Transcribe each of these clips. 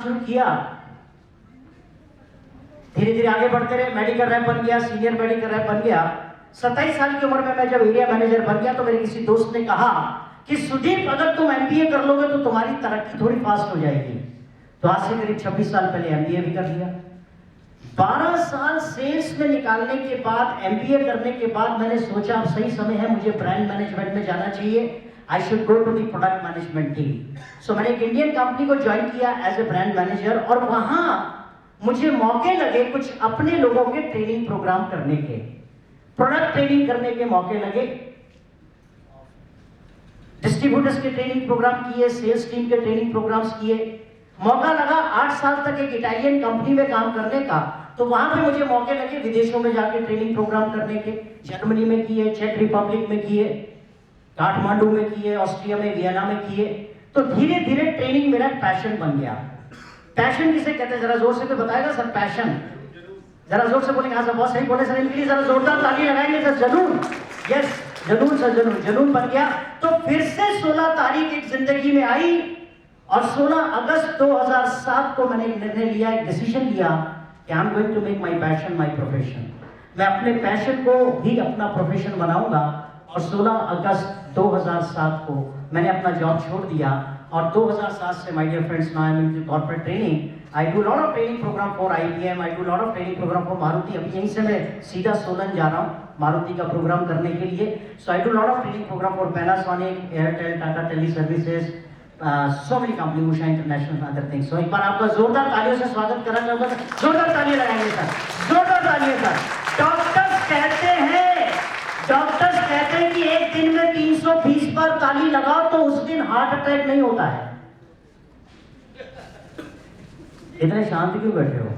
शुरू किया, धीरे धीरे आगे बढ़ते रहे। मेडिकल रैप बन गया, सीनियर मेडिकल रैप बन गया। 27 साल की उम्र में मैं जब एरिया मैनेजर बन गया तो मेरे किसी दोस्त ने कहा कि सुदीप, अगर तुम एमबीए कर लोगे तो तुम्हारी तरक्की थोड़ी फास्ट हो जाएगी। तो आज से करीब 26 साल पहले एमबीए भी कर लिया। 12 साल सेल्स में निकालने के बाद, एमबीए करने के बाद मैंने सोचा अब सही समय है, मुझे ब्रांड मैनेजमेंट में जाना चाहिए। I should go to the product management team. So मैंने एक इंडियन कंपनी को ज्वाइन किया एज ए ब्रांड मैनेजर, और वहां मुझे मौके लगे कुछ अपने लोगों के ट्रेनिंग प्रोग्राम करने के, प्रोडक्ट ट्रेनिंग करने के मौके लगे। डिस्ट्रीब्यूटर्स के ट्रेनिंग प्रोग्राम किए, सेल्स टीम के ट्रेनिंग प्रोग्राम्स किए। मौका लगा 8 साल तक एक इटालियन कंपनी में काम करने का, तो वहां पे मुझे मौके लगे विदेशों में जाके ट्रेनिंग प्रोग्राम करने के। जर्मनी में किए, चेक रिपब्लिक में किए, काठमांडू में किए, ऑस्ट्रिया में, वियना में किए। तो धीरे धीरे ट्रेनिंग मेरा पैशन बन गया। पैशन किसे कहते हैं, जरा जोर से तो बताएगा सर? पैशन जरा जोर से बोलेंगे? हाँ सर, बहुत सही बोले सर। इनके लिए जरा जोरदार ताली लगाएंगे सर। जुनून, यस जुनून सर, जुनून। जुनून बन गया। तो फिर से 16 तारीख एक जिंदगी में आई, और 16 अगस्त 2007 को मैंने एक निर्णय लिया, एक डिसीजन लिया कि I am going to make my passion my profession. मैं अपने पैशन को ही अपना प्रोफेशन बनाऊंगा। और 16 अगस्त 2007 को मैंने अपना जॉब छोड़ दिया, और 2007 से my dear friends now I am in corporate training. I do lot of training programme for IBM, I do lot of training programme for Maruti. अभी यहीं से मैं सीधा सोलन जा रहा हूँ मारुति का प्रोग्राम करने के लिए। So I do lot of training programme for Panasonic, Airtel, Tata Teleservices, so many company, Usha International, other things. So एक बार आपका जोरदार तालियों से स्वागत करना चाहूंगा। जोरदार तालियां लगाएंगे सर, जोरदार तालियां सर। डॉक्टर्स कहते हैं कि एक दिन में 320 बार ताली लगाओ तो उस दिन हार्ट अटैक नहीं होता है। इतने शांत क्यों बैठे हो?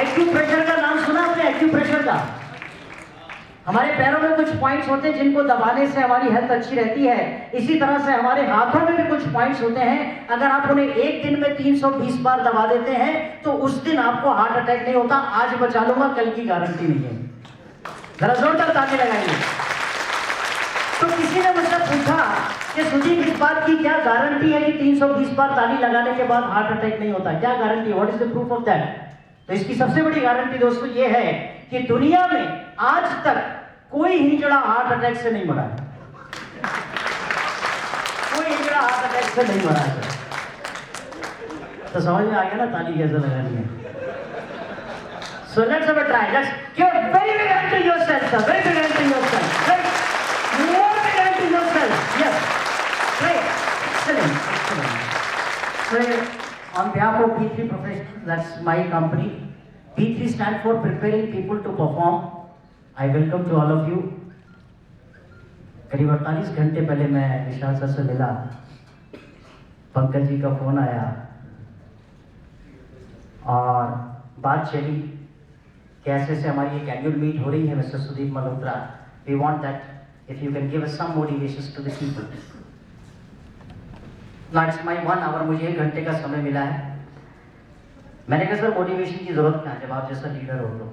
एक्यूप्रेशर का नाम सुना आपने? एक्यूप्रेशर का, हमारे पैरों में कुछ पॉइंट्स होते हैं जिनको दबाने से हमारी हेल्थ अच्छी रहती है। इसी तरह से हमारे हाथों में भी कुछ पॉइंट्स होते हैं, अगर आप उन्हें एक दिन में 320 बार दबा देते हैं तो उस दिन आपको हार्ट अटैक नहीं होता। आज बचा लूंगा, कल की गारंटी नहीं है। जरा जोरदार ताली लगाइए। तो किसी ने मुझसे पूछा कि सुदीप, इस बात की क्या गारंटी है कि 320 बार ताली लगाने के बाद हार्ट अटैक नहीं होता? क्या गारंटी है? What is the proof of that? तो इसकी सबसे बड़ी गारंटी दोस्तों ये है कि दुनिया में आज तक कोई हिजड़ा हार्ट अटैक से नहीं मरा है। कोई हिजड़ा हार्ट अटैक से नहीं मरा है। तो समझ में आ गया ना ताली कैसे लगानी है? So let's have a try. Let's give a very big hand to yourself, sir. Very big hand to yourself. Right? More big hand to yourself. Yes. Great. Excellent. Excellent. So on behalf of P3 Professionals, that's my company. P3 stands for Preparing People to Perform. I welcome to all of you. करीब 48 घंटे पहले मैं विशाल sir से मिला, पंकज जी का phone आया और बात चली कि ऐसे से हमारी एक एनुअल मीट हो रही है mister Sudeep Malhotra. We want that if you can give us some motivations to the people. Now it's my 1 hour, मुझे 1 घंटे का समय मिला है। मैंने कहा सर मोटिवेशन की जरूरत क्या है, जब आप जैसा लीडर हो तो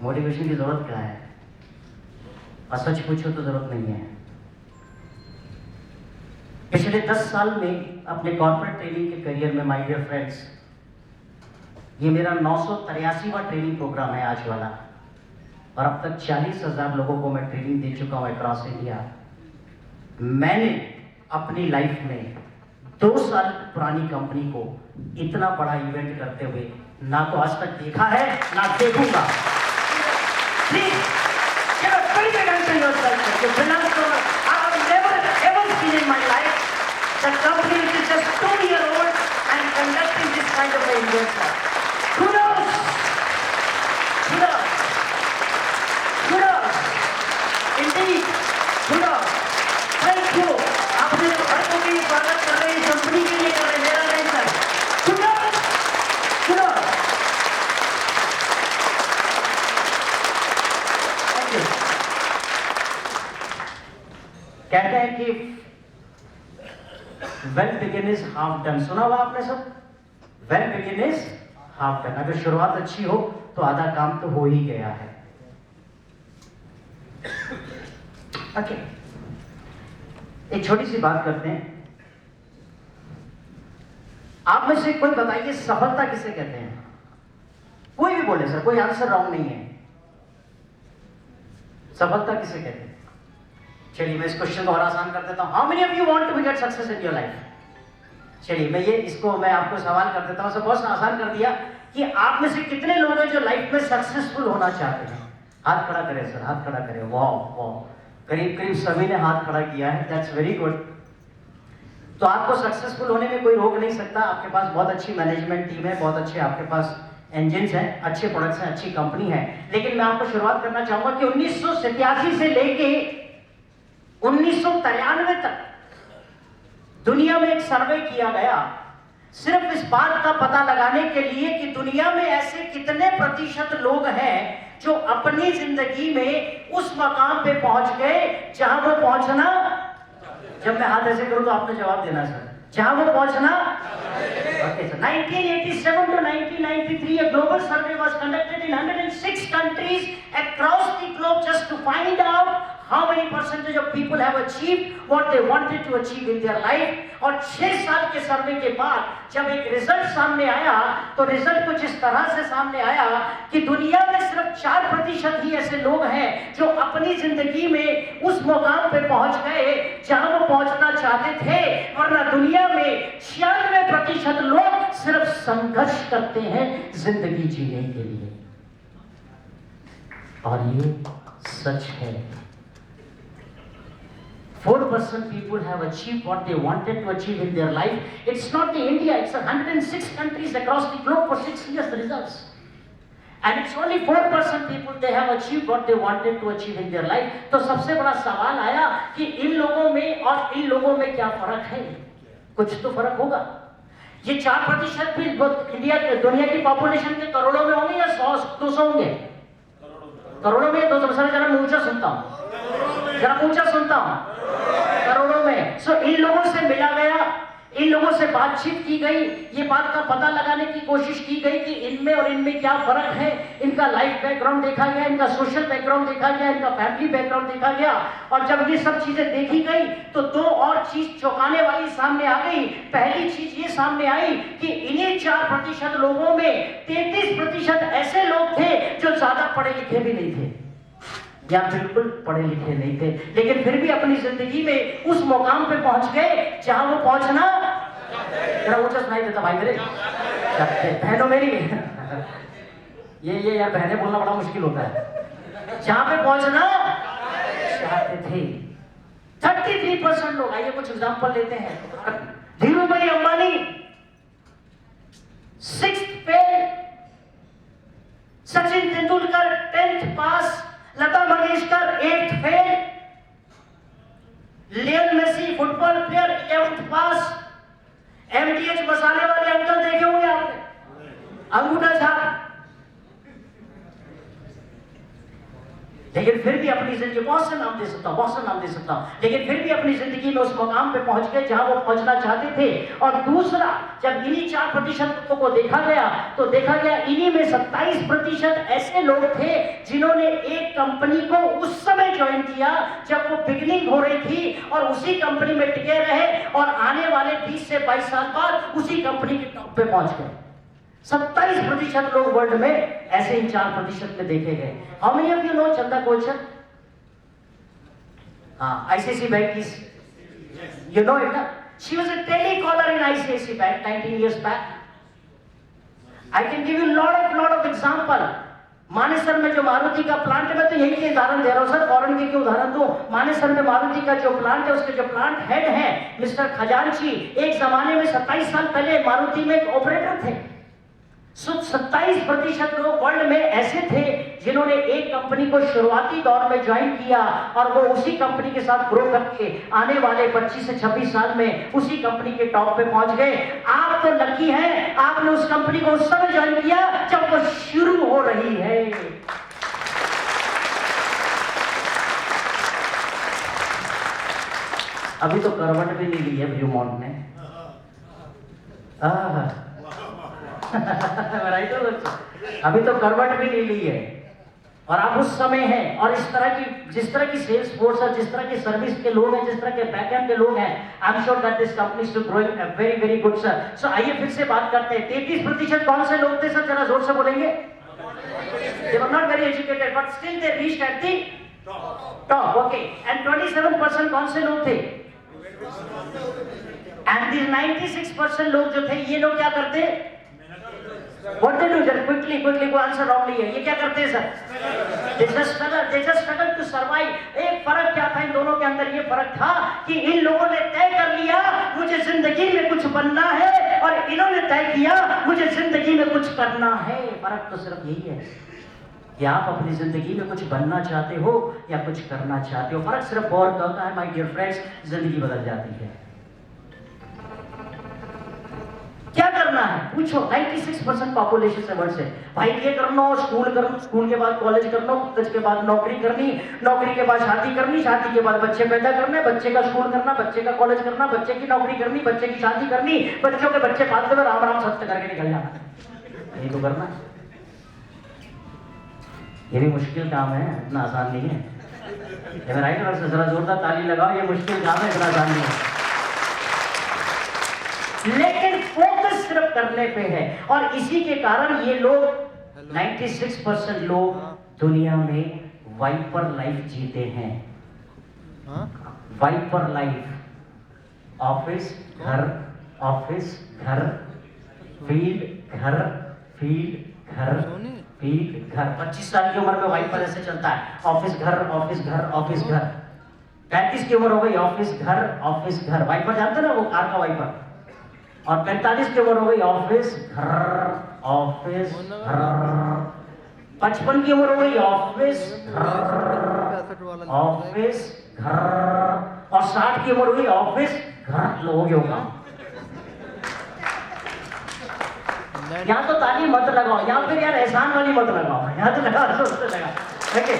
मोटिवेशन की जरूरत क्या है? और सच पूछो तो जरूरत नहीं है। पिछले 10 साल में अपने कॉर्पोरेट ट्रेनिंग के करियर में माय डियर फ्रेंड्स, ये मेरा 983वां ट्रेनिंग प्रोग्राम है आज वाला, और अब तक 40,000 लोगों को मैं ट्रेनिंग दे चुका हूं अक्रॉस इंडिया। मैंने अपनी लाइफ में 2 साल पुरानी कंपनी को इतना बड़ा इवेंट करते हुए ना तो आज तक देखा है ना देखूंगा। Please give a very big hand to yourself. You belong to I have never ever seen in my life the company which is just 2-year-old and conducting this kind of an event. Kudos, kudos, kudos. Indeed, kudos. Thank you. आपने तो हर कोई स्वागत कर रहे हैं, company के लिए कर रहे हैं, मेरा नहीं सर। कुdos, कुdos। Thank you. कहते हैं कि well begin is half done. सुना हुआ आपने सब? Well begin is half done. अगर शुरुआत अच्छी हो तो आधा काम तो हो ही गया है। ओके एक छोटी सी बात करते हैं। आप में से कोई बताइए सफलता किसे कहते हैं? कोई भी बोले सर, कोई आंसर रॉन्ग नहीं है। सफलता किसे कहते हैं? चलिए मैं इस क्वेश्चन को और आसान कर देता हूं। How many of you want to get success in your life? चलिए मैं आपको सवाल कर देता हूं। सब बहुत आसान कर दिया कि आप में से कितने लोग हैं जो लाइफ में सक्सेसफुल होना चाहते हैं? हाथ खड़ा करें सर, हाथ खड़ा करें। वाह वाह, करीब करीब सभी ने हाथ खड़ा किया है। That's very good. तो आपको सक्सेसफुल होने में कोई रोक नहीं सकता। आपके पास बहुत अच्छी मैनेजमेंट टीम है, बहुत अच्छे आपके पास इंजन्स हैं, अच्छे प्रोडक्ट्स हैं, अच्छी कंपनी है। लेकिन मैं आपको शुरुआत करना चाहूंगा कि 1987 से लेके 1993 तक दुनिया में एक सर्वे किया गया सिर्फ इस बात का पता लगाने के लिए कि दुनिया में ऐसे कितने प्रतिशत लोग हैं जो अपनी जिंदगी में उस मकाम पे पहुंच गए जहां वो पहुंचना, जब मैं हाथ ऐसे करूं तो आपने जवाब देना सर, जहां वो पहुंचना। Okay, so 1987 to 1993, a global survey was conducted in 106 countries across the globe just to find out how many percentage of people have achieved what they wanted to achieve in their life. और 6 साल के सर्वे के बाद जब एक result सामने आया तो रिजल्ट कुछ इस तरह से सामने आया कि दुनिया में सिर्फ 4% ही ऐसे लोग हैं जो अपनी जिंदगी में उस मुकाम पे पहुंच गए जहां वो पहुंचना चाहते थे, वरना दुनिया में 96% लोग सिर्फ संघर्ष करते हैं जिंदगी जीने के लिए। और ये सच है। 4% people have achieved what they wanted to achieve in their life. It's not the India, it's 106 countries across the globe for 6 years the results. And it's only 4% people they have achieved what they wanted to achieve in their life. तो सबसे बड़ा सवाल आया कि इन लोगों में और इन लोगों में क्या फर्क है? कुछ तो फर्क होगा। ये 4% भी दुनिया की पॉपुलेशन के करोड़ों में होंगे या 100-200 होंगे? करोड़ों में। 200 जरा ऊंचा सुनता हूं, जरा ऊंचा सुनता हूं। करोड़ों में। सो इन लोगों से मिला गया, इन लोगों से बातचीत की गई, ये बात का पता लगाने की कोशिश की गई कि इनमें और इनमें क्या फर्क है। इनका लाइफ बैकग्राउंड देखा गया, इनका सोशल बैकग्राउंड देखा गया, इनका फैमिली बैकग्राउंड देखा गया। और जब ये सब चीजें देखी गई तो 2 और चीज चौंकाने वाली सामने आ गई। पहली चीज ये सामने आई कि इन्हीं 4% लोगों में 33% ऐसे लोग थे जो ज्यादा पढ़े लिखे भी नहीं थे या बिल्कुल पढ़े लिखे नहीं थे, लेकिन फिर भी अपनी जिंदगी में उस मुकाम पे पहुंच गए जहां वो पहुंचना। तेरा ऊंचा सुनाई देता भाई मेरे बहनों मेरी। ये यार बहने बोलना बड़ा मुश्किल होता है। जहां पे पहुंचना चाहते थे 33% लोग। आइए कुछ एग्जांपल लेते हैं। Dhirubhai Ambani 6th fail, Sachin Tendulkar 10th pass, Lata Mangeshkar 8th fail, Lionel Messi football player 11th pass, MDH मसाले वाले अंकल देखे होंगे आपने, अंगूठा छाप। लेकिन फिर भी अपनी जिंदगी, बहुत से नाम दे सकता हूं, लेकिन फिर भी अपनी जिंदगी में उस मुकाम पे पहुंच गए जहां वो पहुंचना चाहते थे। और दूसरा, जब इन्हीं 4% लोगों को देखा गया तो देखा गया इन्हीं में 27% ऐसे लोग थे जिन्होंने एक कंपनी को उस समय ज्वाइन किया जब वो बिगिनिंग हो रही थी और उसी कंपनी में टिके रहे और आने वाले 20 से 22 साल बाद उसी कंपनी के टॉप पे पहुंच गए। 27% लोग वर्ल्ड में ऐसे ही 4% में देखे गए। How many of you know Chanda Kochhar? ICICI bank की, you know it, she was a telecaller in ICICI Bank 19 years back. I can give you lot of example. Manesar में जो मारुति का प्लांट है, मैं तो यही के उदाहरण दे रहा हूँ सर, फॉरेन के क्यों उदाहरण दूं। मानेसर में मारुति का जो प्लांट है, उसके जो प्लांट हेड है मिस्टर खजांची, एक जमाने में 27 साल पहले मारुति में एक ऑपरेटर थे। 27% लोग वर्ल्ड में ऐसे थे जिन्होंने एक कंपनी को शुरुआती दौर में ज्वाइन किया और वो उसी कंपनी के साथ ग्रो करके आने वाले 25 से 26 साल में उसी कंपनी के टॉप पे पहुंच गए। आप तो लकी हैं, आपने उस कंपनी को उस समय ज्वाइन किया जब वो शुरू हो रही है। अभी तो करवट भी नहीं ली है ब्लूमॉन्ट ने। अभी तो करवट भी नहीं ली है। और आप उस समय हैं, और इस तरह की जिस तरह की सेल्स फोर्स है, जिस तरह के सर्विस के लोग हैं, जिस तरह के बैकएंड के लोग हैं, I am sure that this company is growing very very good sir. So आइए फिर से बात करते हैं। 33% कौन से लोग थे सर, जरा जोर से बोलेंगे। They were not very educated, but still they reached at the top. Okay, and 27% कौन से लोग थे? And these 96% लोग जो थे, ये लोग क्या करते? What they do? Just quickly, को आंसर wrongly है। ये क्या करते हैं sir? They just struggle to survive. एक फर्क क्या था इन दोनों के अंदर? ये फर्क था कि इन लोगों ने तय कर लिया मुझे जिंदगी में कुछ बनना है, और इन्होंने तय किया मुझे जिंदगी में कुछ करना है। फर्क तो सिर्फ यही है कि आप अपनी जिंदगी में कुछ बनना चाहते हो या कुछ करना चाहते हो। फर्क सिर्फ बहुत कम है माय डियर फ्रेंड्स, जिंदगी बदल जाती है। क्या करना है पूछो। 96% पॉपुलेशन से वर्ड से भाई ये करना हो, स्कूल के बाद कॉलेज करना, कॉलेज के बाद नौकरी करनी, नौकरी के बाद शादी करनी, शादी के बाद बच्चे पैदा करने, बच्चे का स्कूल करना, बच्चे का कॉलेज करना, बच्चे की नौकरी करनी, बच्चे की शादी करनी, बच्चों के बच्चे पालते हुए राम राम सत्य करके निकल जाना। यही तो करना है। ये भी मुश्किल काम है, इतना आसान नहीं है। राइट और जरा जोरदार ताली लगाओ, ये मुश्किल काम है, इतना आसान नहीं है। लेकिन फोकस सिर्फ करने पे है, और इसी के कारण ये लोग 96% लोग दुनिया में वाइपर लाइफ जीते हैं। वाइपर लाइफ, ऑफिस घर, ऑफिस घर, फील्ड घर, फील्ड घर, फील्ड घर। 25 साल की उम्र में वाइपर ऐसे चलता है, ऑफिस घर, ऑफिस घर, ऑफिस घर। 35 की उम्र हो गई, ऑफिस घर, ऑफिस घर। वाइपर जानते ना, वो कार का वाइपर। और 45 की उम्र हो गई, ऑफिस घर, ऑफिस घर। 55 की उम्र हो गई, ऑफिस घर, ऑफिस घर। और 60 की उम्र हो गई, ऑफिस घर। लोग होगा यहाँ तो ताली मत लगाओ, यहाँ फिर यार एहसान वाली मत लगाओ, यहाँ तो लगा लगा। Okay,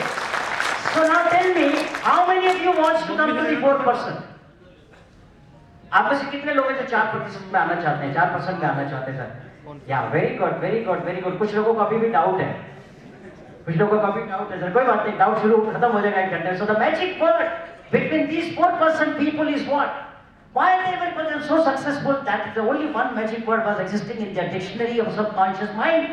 so now tell me, how many of you wants to come to the 4%? आप में से कितने लोग हैं जो 4% में आना चाहते हैं, 4% में आना चाहते हैं सर? या very good, very good, very good. कुछ लोगों को अभी भी डाउट है, कुछ लोगों को अभी डाउट है सर। कोई बात नहीं, डाउट शुरू खत्म हो जाएगा एक घंटे। So the magic word between these 4% people is what? Why they were so successful? That is the only one magic word was existing in their dictionary of subconscious mind.